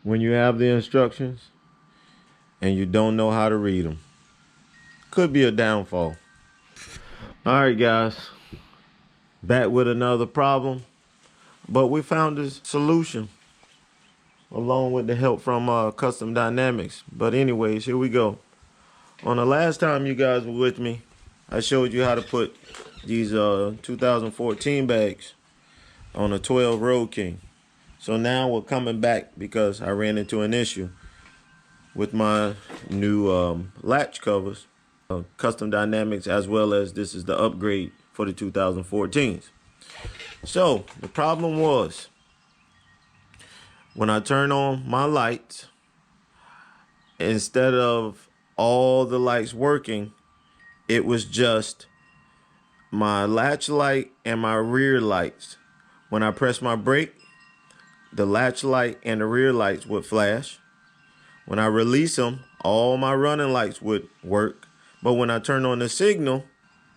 when you have the instructions and you don't know how to read them. Could be a downfall. All right, guys, back with another problem, but we found a solution along with the help from Custom Dynamics. But anyways, here we go. On the last time you guys were with me, I showed you how to put these 2014 bags on a 12 Road King. So now we're coming back because I ran into an issue with my new latch covers, Custom Dynamics, as well as this is the upgrade for the 2014s. So the problem was, when I turn on my lights, instead of all the lights working, it was just my latch light and my rear lights. When I press my brake, the latch light and the rear lights would flash. When I release them, all my running lights would work. But when I turn on the signal,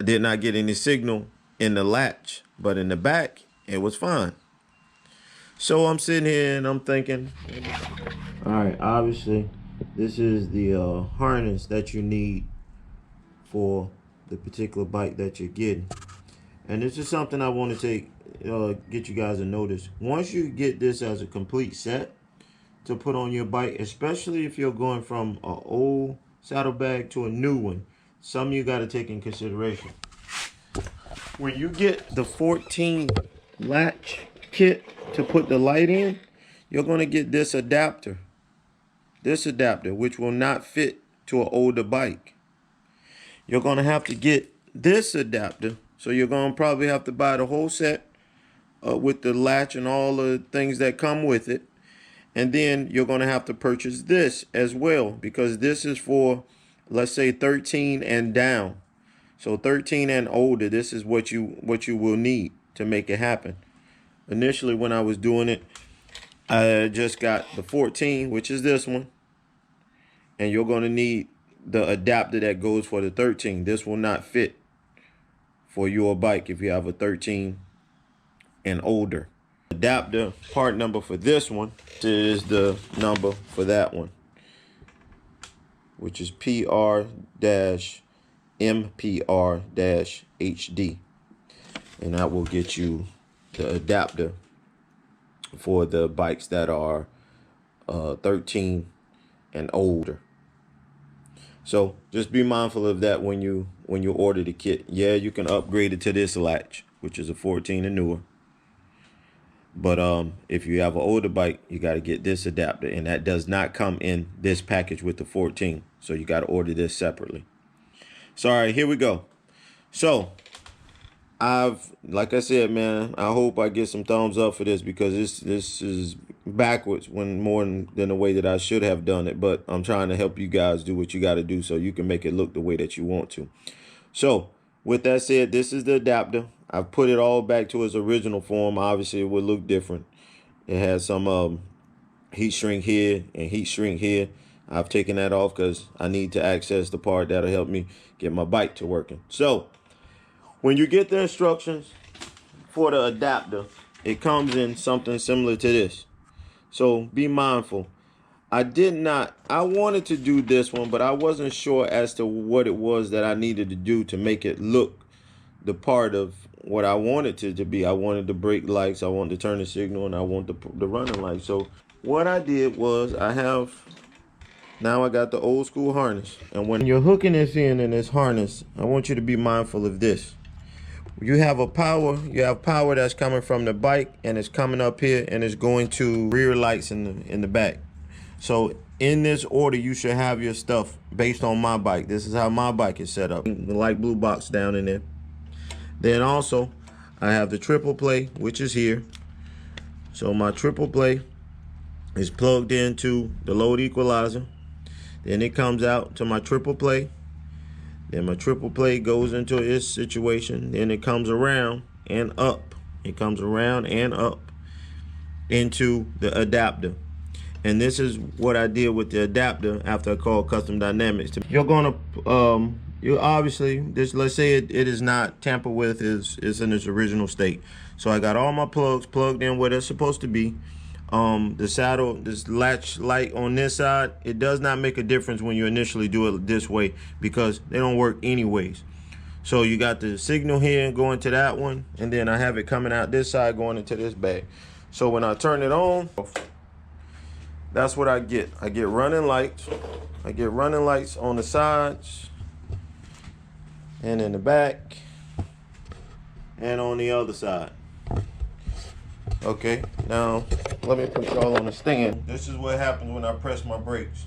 I did not get any signal in the latch, but in the back, it was fine. So I'm sitting here and I'm thinking, all right, obviously this is the harness that you need for the particular bike that you're getting. And this is something I want to get you guys to notice. Once you get this as a complete set to put on your bike, especially if you're going from an old saddlebag to a new one, some you got to take in consideration. When you get the 14 latch kit to put the light in, you're going to get this adapter, which will not fit to an older bike. You're going to have to get this adapter, so you're going to probably have to buy the whole set with the latch and all the things that come with it. And then you're going to have to purchase this as well, because this is for, let's say, 13 and down. So 13 and older, this is what you will need to make it happen. Initially, when I was doing it, I just got the 14, which is this one. And you're going to need the adapter that goes for the 13. This will not fit for your bike if you have a 13 and older. Adapter part number for this one is the number for that one, which is PR-MPR-HD. And that will get you the adapter for the bikes that are 13 and older. So just be mindful of that when you order the kit. Yeah, you can upgrade it to this latch, which is a 14 and newer. But if you have an older bike, you got to get this adapter, and that does not come in this package with the 14. So you got to order this separately. So all right, here we go. So like I said, man, I hope I get some thumbs up for this, because this is backwards when more than the way that I should have done it. But I'm trying to help you guys do what you got to do so you can make it look the way that you want to. So with that said, this is the adapter. I've put it all back to its original form. Obviously, it would look different. It has some heat shrink here and heat shrink here. I've taken that off because I need to access the part that'll help me get my bike to working. So when you get the instructions for the adapter, it comes in something similar to this. So be mindful. I wanted to do this one, but I wasn't sure as to what it was that I needed to do to make it look the part of what I wanted it to be. I wanted the brake lights, I wanted to turn the signal, and I want the running lights. So what I did was now I got the old school harness. And when you're hooking this in this harness, I want you to be mindful of this. You have power that's coming from the bike, and it's coming up here, and it's going to rear lights in the back. So in this order, you should have your stuff based on my bike. This is how my bike is set up. The light blue box down in there. Then also, I have the triple play, which is here. So my triple play is plugged into the load equalizer. Then it comes out to my triple play. Then my triple play goes into its situation. Then it comes around and up. It comes around and up into the adapter. And this is what I did with the adapter after I called Custom Dynamics. You're gonna you obviously, let's say it is not tampered with, is in its original state. So I got all my plugs plugged in where they're supposed to be. this latch light on this side, it does not make a difference when you initially do it this way because they don't work anyways. So you got the signal here going to that one, and then I have it coming out this side going into this bag. So when I turn it on, that's what I get. I get running lights. I get running lights on the sides and in the back and on the other side. Okay, now let me put y'all on the stand. This is what happens when I press my brakes.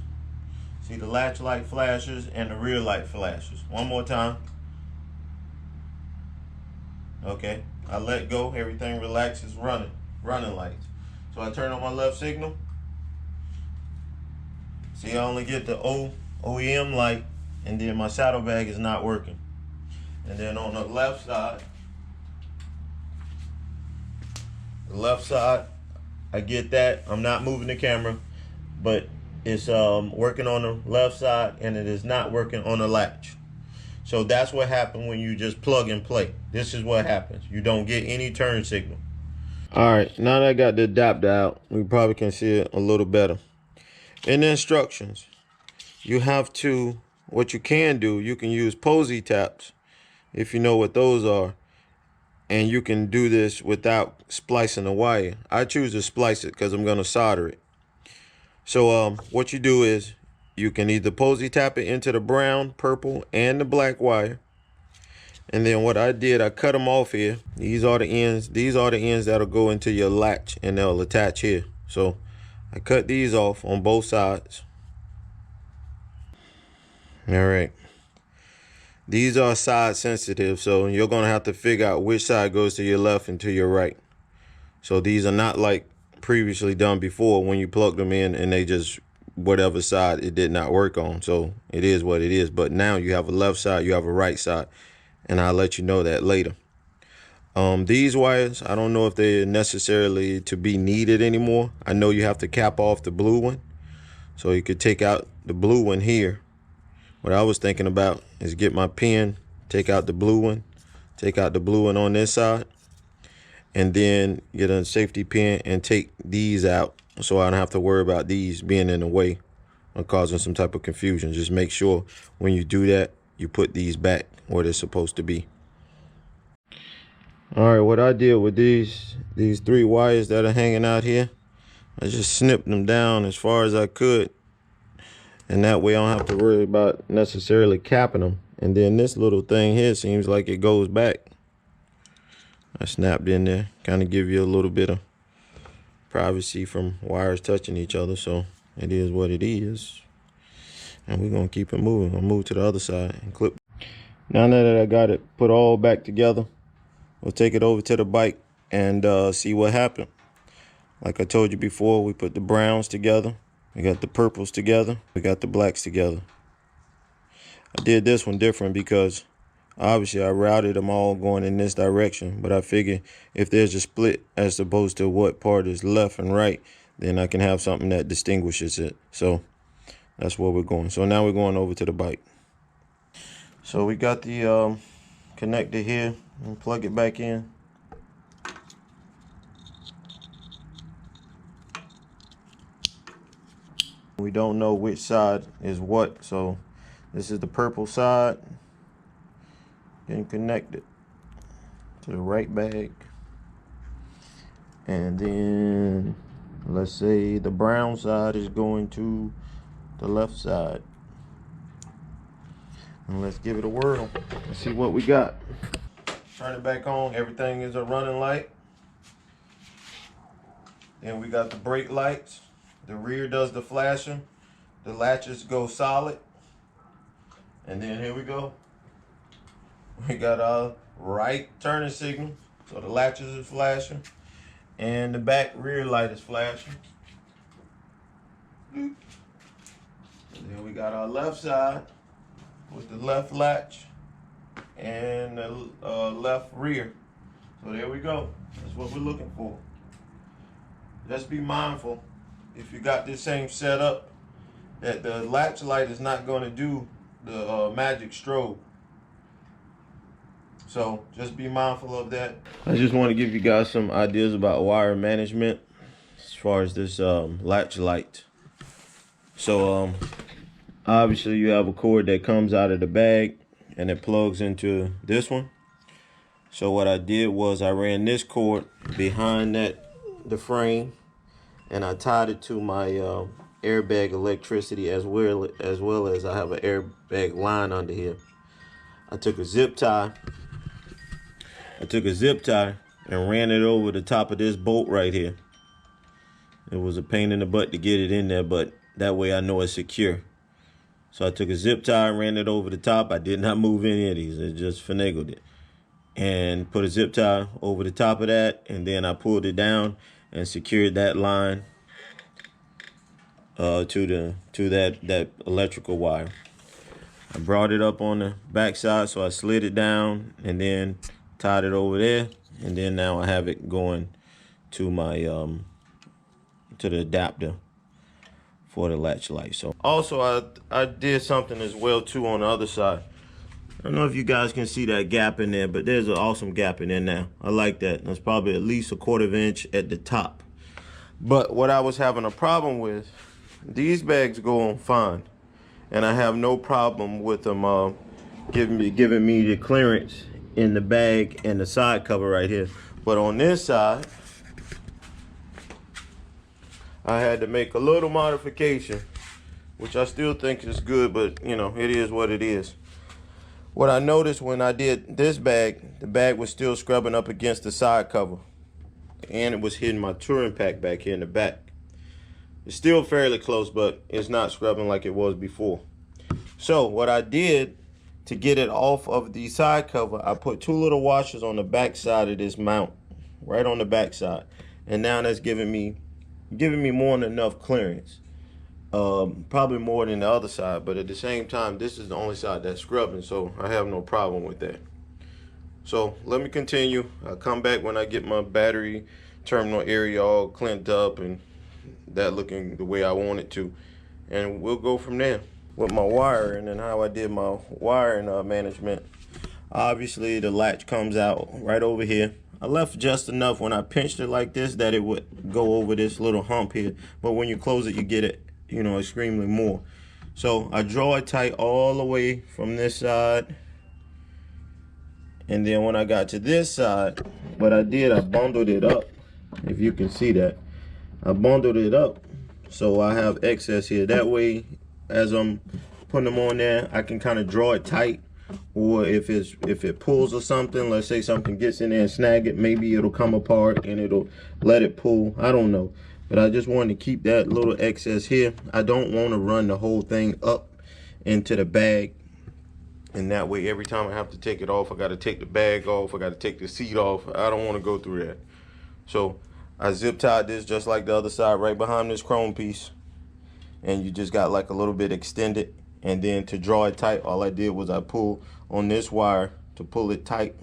See, the latch light flashes and the rear light flashes. One more time. Okay, I let go, everything relaxes, running lights. So I turn on my left signal. See, I only get the OEM light, and then my saddlebag is not working. And then on the left side, I get that. I'm not moving the camera, but it's working on the left side, and it is not working on the latch. So that's what happens when you just plug and play. This is what happens. You don't get any turn signal. All right, now that I got the adapter out, we probably can see it a little better. In the instructions, you have to, what you can do, you can use posy taps, if you know what those are, and you can do this without splicing the wire. I choose to splice it because I'm going to solder it. So what you do is you can either posy tap it into the brown, purple, and the black wire. And then what I did, I cut them off here. These are the ends. These are the ends that'll go into your latch, and they'll attach here. So I cut these off on both sides. All right. These are side sensitive, so you're going to have to figure out which side goes to your left and to your right. So these are not like previously done before when you plug them in and they just, whatever side it did not work on. So it is what it is. But now you have a left side, you have a right side, and I'll let you know that later. These wires, I don't know if they're necessarily to be needed anymore. I know you have to cap off the blue one. So you could take out the blue one here. What I was thinking about is get my pen, take out the blue one, take out the blue one on this side, and then get a safety pin and take these out so I don't have to worry about these being in the way or causing some type of confusion. Just make sure when you do that, you put these back where they're supposed to be. All right, what I did with these three wires that are hanging out here, I just snipped them down as far as I could. And that way I don't have to worry about necessarily capping them. And then this little thing here seems like it goes back. I snapped in there, kind of give you a little bit of privacy from wires touching each other. So it is what it is. And we're going to keep it moving. I'll move to the other side and clip. Now that I got it put all back together, we'll take it over to the bike and see what happened. Like I told you before, we put the browns together. We got the purples together. We got the blacks together. I did this one different because obviously I routed them all going in this direction. But I figured if there's a split as opposed to what part is left and right, then I can have something that distinguishes it. So that's where we're going. So now we're going over to the bike. So we got the connector here and plug it back in. We don't know which side is what, so this is the purple side. Getting connected to the right bag. And then let's say the brown side is going to the left side. And let's give it a whirl and see what we got. Turn it back on. Everything is a running light. Then we got the brake lights. The rear does the flashing. The latches go solid. And then here we go. We got our right turning signal. So the latches is flashing. And the back rear light is flashing. And then we got our left side with the left latch and the left rear. So there we go. That's what we're looking for. Just be mindful, if you got this same setup, that the latch light is not going to do the magic strobe. So just be mindful of that. I just want to give you guys some ideas about wire management. far as this latch light. So obviously you have a cord that comes out of the bag and it plugs into this one. So what I did was I ran this cord behind the frame, and I tied it to my airbag electricity as well as I have an airbag line under here. I took a zip tie and ran it over the top of this bolt right here. It was a pain in the butt to get it in there, but that way I know it's secure. So I took a zip tie and ran it over the top. I did not move any of these. It just finagled it. And put a zip tie over the top of that, and then I pulled it down and secured that line to that electrical wire. I brought it up on the back side, so I slid it down and then tied it over there, and then now I have it going to my to the adapter for the latch light. So also I did something as well too on the other side. I don't know if you guys can see that gap in there, but there's an awesome gap in there now. I like that. That's probably at least 1/4 inch at the top. But what I was having a problem with, these bags go on fine, and I have no problem with them giving me the clearance in the bag and the side cover right here. But on this side, I had to make a little modification, which I still think is good, but you know, it is what it is. What I noticed when I did this bag, the bag was still scrubbing up against the side cover, and it was hitting my touring pack back here in the back. It's still fairly close, but it's not scrubbing like it was before. So what I did to get it off of the side cover, I put 2 little washers on the back side of this mount, right on the back side, and now that's giving me more than enough clearance. Probably more than the other side, but at the same time, this is the only side that's scrubbing, so I have no problem with that. So let me continue. I'll come back when I get my battery terminal area all cleaned up and that looking the way I want it to, and we'll go from there with my wiring and how I did my wiring management. Obviously the latch comes out right over here. I left just enough when I pinched it like this that it would go over this little hump here, but when you close it, you get it, you know, extremely more. So I draw it tight all the way from this side, and then when I got to this side, what I did, I bundled it up. If you can see that, I bundled it up so I have excess here. That way, as I'm putting them on there, I can kind of draw it tight. Or if it pulls or something, let's say something gets in there and snag it, maybe it'll come apart and it'll let it pull. I don't know. But I just wanted to keep that little excess here. I don't want to run the whole thing up into the bag. And that way, every time I have to take it off, I got to take the bag off. I got to take the seat off. I don't want to go through that. So I zip tied this just like the other side right behind this chrome piece. And you just got like a little bit extended. And then to draw it tight, all I did was I pulled on this wire to pull it tight.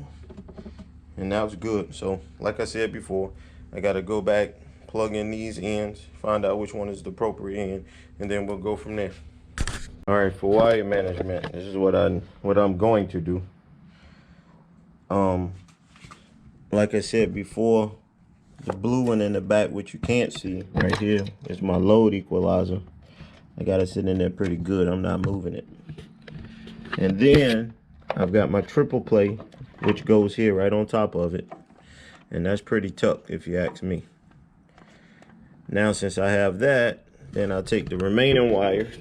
And that was good. So like I said before, I got to go back, plug in these ends, find out which one is the appropriate end, and then we'll go from there. All right, for wire management, this is what I'm going to do. Like I said before, the blue one in the back, which you can't see right here, is my load equalizer. I got it sitting in there pretty good. I'm not moving it. And then I've got my triple play, which goes here right on top of it. And that's pretty tucked if you ask me. Now since I have that, then I'll take the remaining wires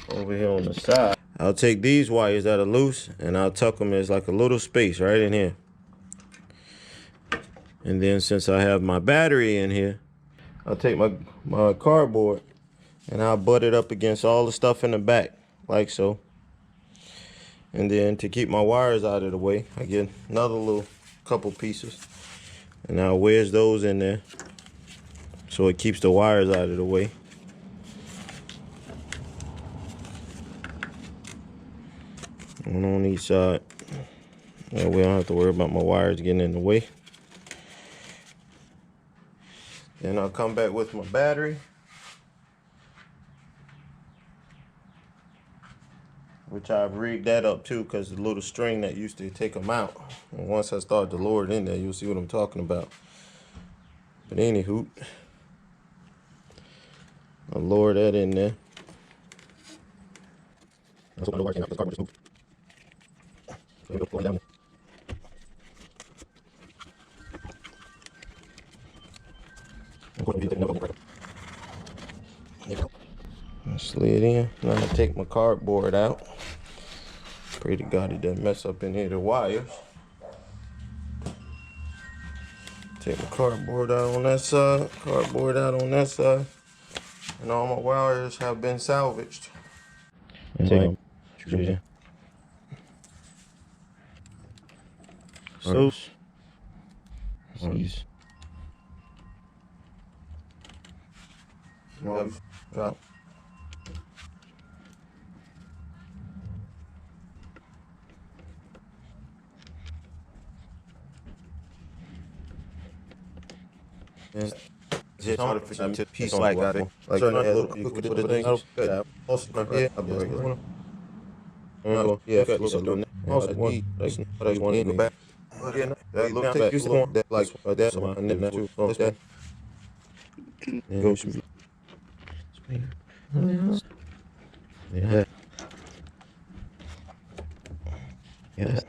over here on the side. I'll take these wires that are loose and I'll tuck them as like a little space right in here. And then since I have my battery in here, I'll take my cardboard and I'll butt it up against all the stuff in the back, like so. And then to keep my wires out of the way, I get another little couple pieces and I'll wedge those in there so it keeps the wires out of the way. One on each side. That way I don't have to worry about my wires getting in the way. Then I'll come back with my battery, which I've rigged that up too because the little string that used to take them out. And once I start to lower it in there, you'll see what I'm talking about. But anywho, I'll lower that in there. Let's open the door. This cardboard is moved. There we go. Going down there. I slid in. Now I'm gonna take my cardboard out. Pray to God it doesn't mess up any of the wires. Take my cardboard out on that side, cardboard out on that side, and all my wires have been salvaged. Take them. So, these. Drop. It's hard to fix a piece like that. Like certain little crooked little things. Yeah, also yeah, yeah, also doing that. Also one, that's one in the back. Yeah, that look take you want that like that one and then too. That go shoot. Yeah. Yeah.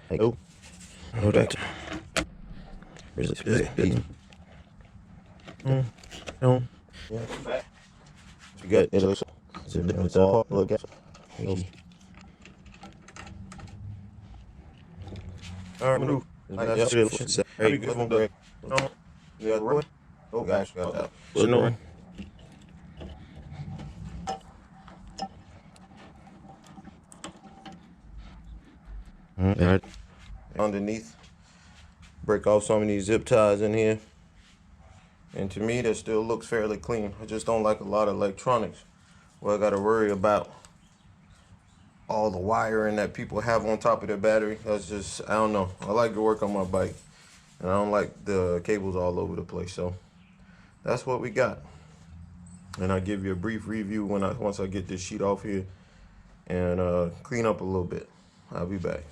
Like oh, no that. Where's this? No. Yeah. You got it. It's all look at. All right, move. That's it. Hey, good one, Greg. No. Yeah, boy. Oh, gosh, got that. So no. Right. Underneath, break off some of these zip ties in here. And to me, that still looks fairly clean. I just don't like a lot of electronics. Well, I got to worry about all the wiring that people have on top of their battery. That's just, I don't know. I like to work on my bike, and I don't like the cables all over the place. So that's what we got. And I'll give you a brief review once I get this sheet off here and clean up a little bit. I'll be back.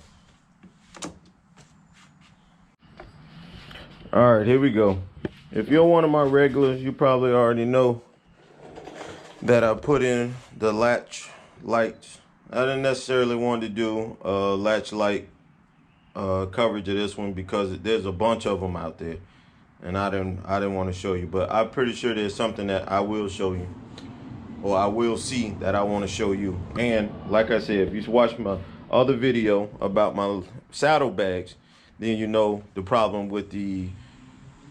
All right, here we go. If you're one of my regulars, you probably already know that I put in the latch lights. I didn't necessarily want to do a latch light coverage of this one because there's a bunch of them out there, and I didn't want to show you. But I'm pretty sure there's something that I will show you, or I will see that I want to show you. And like I said, if you watch my other video about my saddlebags, then you know the problem with the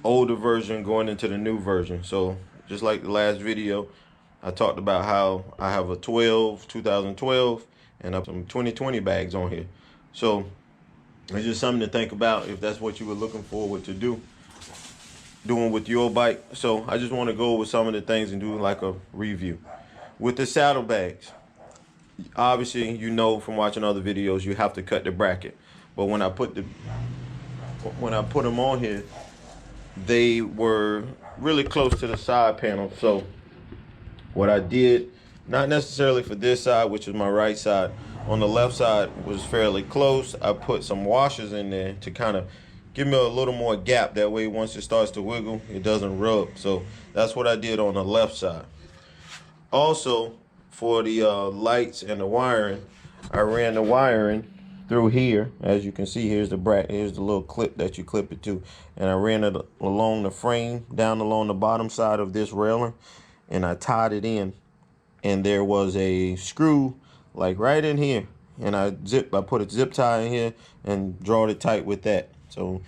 older version going into the new version. So just like the last video, I talked about how I have a 2012 and I have some 2020 bags on here. So it's just something to think about if that's what you were looking forward to doing with your bike. So I just want to go over some of the things and do like a review. With the saddlebags, obviously you know from watching other videos you have to cut the bracket. But when I put them on here, they were really close to the side panel. So what I did, not necessarily for this side, which is my right side, on the left side was fairly close. I put some washers in there to kind of give me a little more gap. That way once it starts to wiggle, it doesn't rub. So that's what I did on the left side. Also, for the lights and the wiring, I ran the wiring through here. As you can see, here's the little clip that you clip it to, and I ran it along the frame, down along the bottom side of this railing, and I tied it in. And there was a screw like right in here, and I put a zip tie in here and drawed it tight with that. So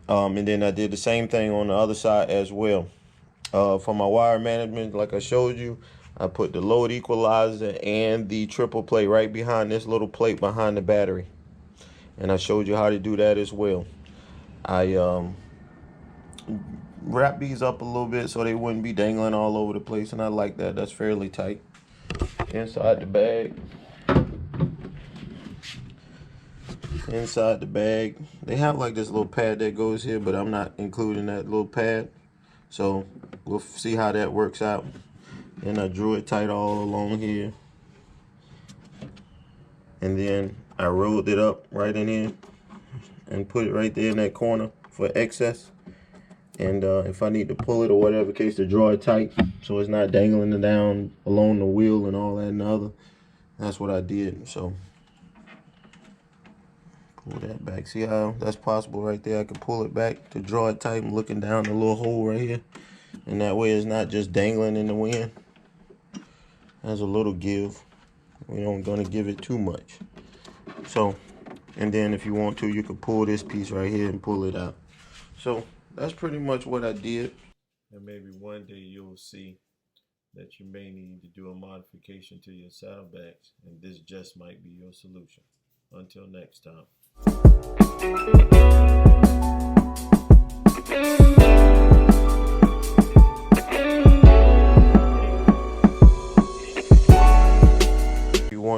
and then I did the same thing on the other side as well. For my wire management, like I showed you, I put the load equalizer and the triple plate right behind this little plate behind the battery. And I showed you how to do that as well. I wrap these up a little bit so they wouldn't be dangling all over the place, and I like that. That's fairly tight. Inside the bag. Inside the bag, they have like this little pad that goes here, but I'm not including that little pad. So we'll see how that works out. And I drew it tight all along here. And then I rolled it up right in here and put it right there in that corner for excess. And if I need to pull it or whatever case, to draw it tight so it's not dangling it down along the wheel and all that and the other. That's what I did. So pull that back. See how that's possible right there? I can pull it back to draw it tight. I'm looking down the little hole right here. And that way it's not just dangling in the wind. Has a little give. We don't gonna give it too much. So, and then if you want to, you can pull this piece right here and pull it out. So that's pretty much what I did. And maybe one day you'll see that you may need to do a modification to your saddlebags, and this just might be your solution. Until next time.